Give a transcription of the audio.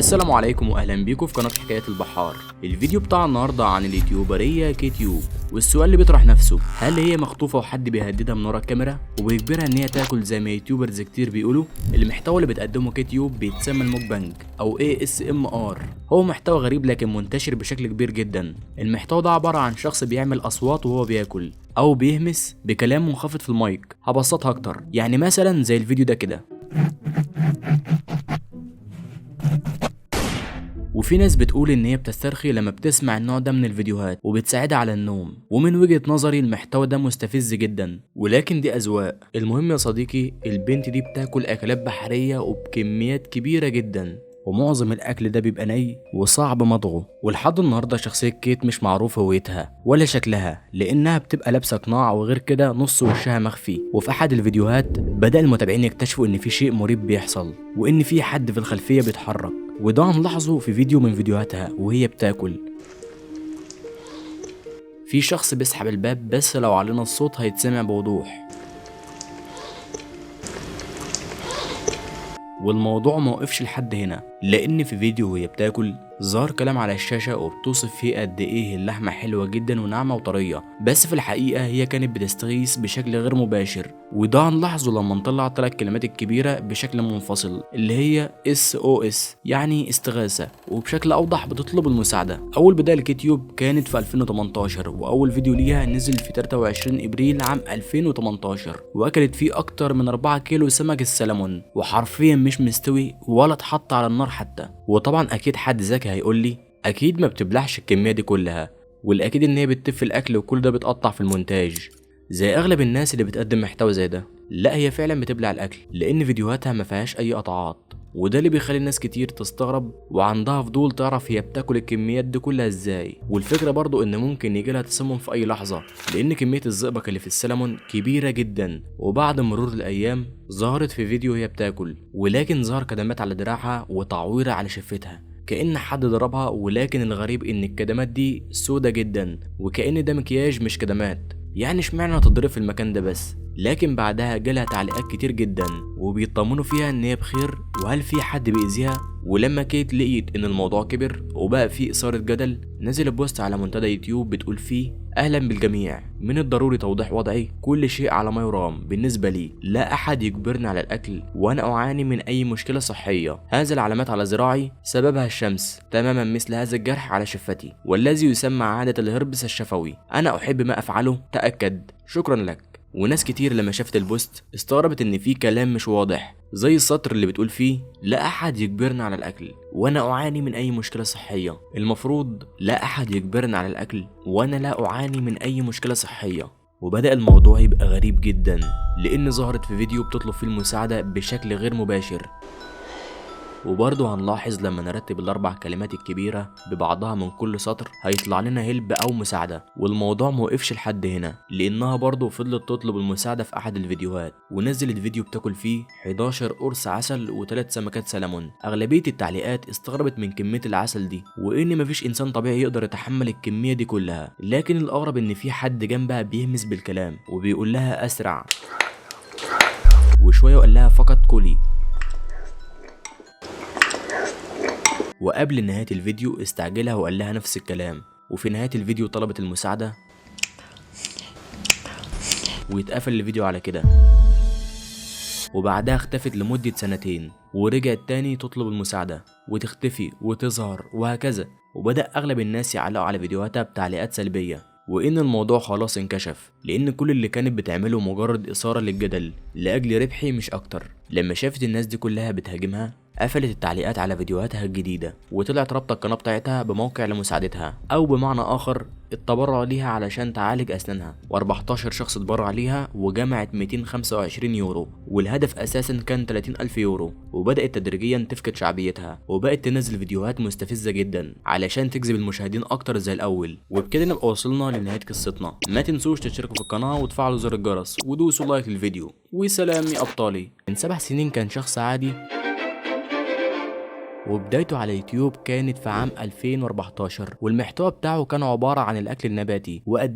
السلام عليكم واهلا بيكم في قناه حكايات البحار. الفيديو بتاع النهارده عن اليوتيوبريه كيتيوب، والسؤال اللي بيطرح نفسه، هل هي مخطوفه وحد بيهددها من ورا الكاميرا وبيجبرها ان هي تاكل زي ما يوتيوبرز كتير بيقولوا؟ المحتوى اللي بتقدمه كيتيوب بيتسمى الموكبانج او ASMR. هو محتوى غريب لكن منتشر بشكل كبير جدا. المحتوى ده عباره عن شخص بيعمل اصوات وهو بياكل او بيهمس بكلام منخفض في المايك. هبسطها اكتر، يعني مثلا زي الفيديو ده كده. وفي ناس بتقول ان هي بتسترخي لما بتسمع النوع ده من الفيديوهات وبتساعدها على النوم، ومن وجهة نظري المحتوى ده مستفز جدا، ولكن دي اذواق. المهم يا صديقي، البنت دي بتاكل اكلات بحرية وبكميات كبيرة جدا، ومعظم الاكل ده بيبقى ني وصعب مضغه. ولحد النهارده شخصيه كيت مش معروف هويتها ولا شكلها، لانها بتبقى لابسه قناع وغير كده نص وشها مخفي. وفي احد الفيديوهات بدا المتابعين يكتشفوا ان في شيء مريب بيحصل، وان في حد في الخلفيه بيتحرك، وده هنلاحظه في فيديو من فيديوهاتها وهي بتاكل. في شخص بيسحب الباب بس لو علينا الصوت هيتسمع بوضوح. والموضوع موقفش لحد هنا، لان في فيديو وهي بتاكل ظهر كلام على الشاشة وبتوصف فيه قد ايه اللحمة حلوة جدا وناعمة وطرية، بس في الحقيقة هي كانت بتستغيث بشكل غير مباشر. وده هنلاحظه لما نطلع 3 كلمات الكبيرة بشكل منفصل اللي هي SOS يعني استغاثة، وبشكل اوضح بتطلب المساعدة. اول بداية لكيتيوب كانت في 2018، واول فيديو ليها نزل في 23 ابريل عام 2018، واكلت فيه اكتر من 4 كيلو سمك السلمون، وحرفيا مش مستوي ولا اتحط على النار حتى. وطبعا اكيد حد ذكي هيقول لي اكيد ما بتبلعش الكميه دي كلها، والاكيد ان هي بتتف الاكل وكل ده بتقطع في المونتاج زي اغلب الناس اللي بتقدم محتوى زي ده. لا، هي فعلا بتبلع الاكل لان فيديوهاتها ما فيهاش اي قطعات، وده اللي بيخلي الناس كتير تستغرب وعندها فضول تعرف هي بتاكل الكميات دي كلها ازاي. والفكره برضو ان ممكن يجيلها تسمم في اي لحظه، لان كميه الزئبق اللي في السلمون كبيره جدا. وبعد مرور الايام ظهرت في فيديو هي بتاكل، ولكن ظهر كدمات على دراعها وتعويره على شفتها كأن حد ضربها. ولكن الغريب ان الكدمات دي سودة جدا، وكأن ده مكياج مش كدمات. يعني اشمعنى تضرب في المكان ده بس؟ لكن بعدها جالها تعليقات كتير جدا وبيطمنوا فيها ان هي بخير وهل في حد بيأذيها. ولما كيت لقيت ان الموضوع كبر وبقى فيه اثارة جدل، نزل بوست على منتدى يوتيوب بتقول فيه: اهلا بالجميع، من الضروري توضيح وضعي، كل شيء على ما يرام بالنسبة لي، لا احد يجبرني على الاكل وانا اعاني من اي مشكلة صحية. هذه العلامات على ذراعي سببها الشمس تماما مثل هذا الجرح على شفتي، والذي يسمى عادة الهربس الشفوي. انا احب ما افعله، تأكد، شكرا لك. وناس كتير لما شافت البوست استغربت ان في كلام مش واضح، زي السطر اللي بتقول فيه: لا احد يجبرني على الاكل وانا اعاني من اي مشكلة صحية. المفروض لا احد يجبرني على الاكل وانا لا اعاني من اي مشكلة صحية. وبدأ الموضوع يبقى غريب جدا، لان ظهرت في فيديو بتطلب فيه المساعدة بشكل غير مباشر. وبرضه هنلاحظ لما نرتب ال4 كلمات الكبيرة ببعضها من كل سطر هيطلع لنا هيلب أو مساعدة. والموضوع موقفش لحد هنا، لأنها برضه فضلت تطلب المساعدة في أحد الفيديوهات، ونزلت فيديو بتاكل فيه 11 قرص عسل و3 سمكات سلمون. أغلبية التعليقات استغربت من كمية العسل دي، وإن مفيش إنسان طبيعي يقدر يتحمل الكمية دي كلها. لكن الأغرب إن في حد جنبها بيهمس بالكلام وبيقول لها أسرع، وشوية وقال لها فقط كلي. وقبل نهاية الفيديو استعجلها وقال لها نفس الكلام، وفي نهاية الفيديو طلبت المساعدة ويتقفل الفيديو على كده. وبعدها اختفت لمدة 2 سنين، ورجعت تاني تطلب المساعدة وتختفي وتظهر وهكذا. وبدأ أغلب الناس يعلقوا على فيديوهاتها بتعليقات سلبية، وإن الموضوع خلاص انكشف، لأن كل اللي كانت بتعمله مجرد إثارة للجدل لأجل ربحي مش أكتر. لما شافت الناس دي كلها بتهاجمها قفلت التعليقات على فيديوهاتها الجديدة، وطلعت رابطة القناة بتاعتها بموقع لمساعدتها، أو بمعنى آخر التبرع ليها علشان تعالج أسنانها. و14 شخص اتبرع ليها وجمعت 225 يورو، والهدف أساسا كان 30,000 يورو. وبدأت تدريجيا تفقد شعبيتها وبقت تنزل فيديوهات مستفزة جدا علشان تجذب المشاهدين أكتر زي الأول. وبكده نبقى وصلنا لنهاية قصتنا. ما تنسوش تشتركوا في القناة وتفعلوا زر الجرس ودوسوا لايك للفيديو. وسلام يا أبطالي. من 7 سنين كان شخص عادي، وبدايته على يوتيوب كانت في عام 2014، والمحتوى بتاعه كان عبارة عن الأكل النباتي وقد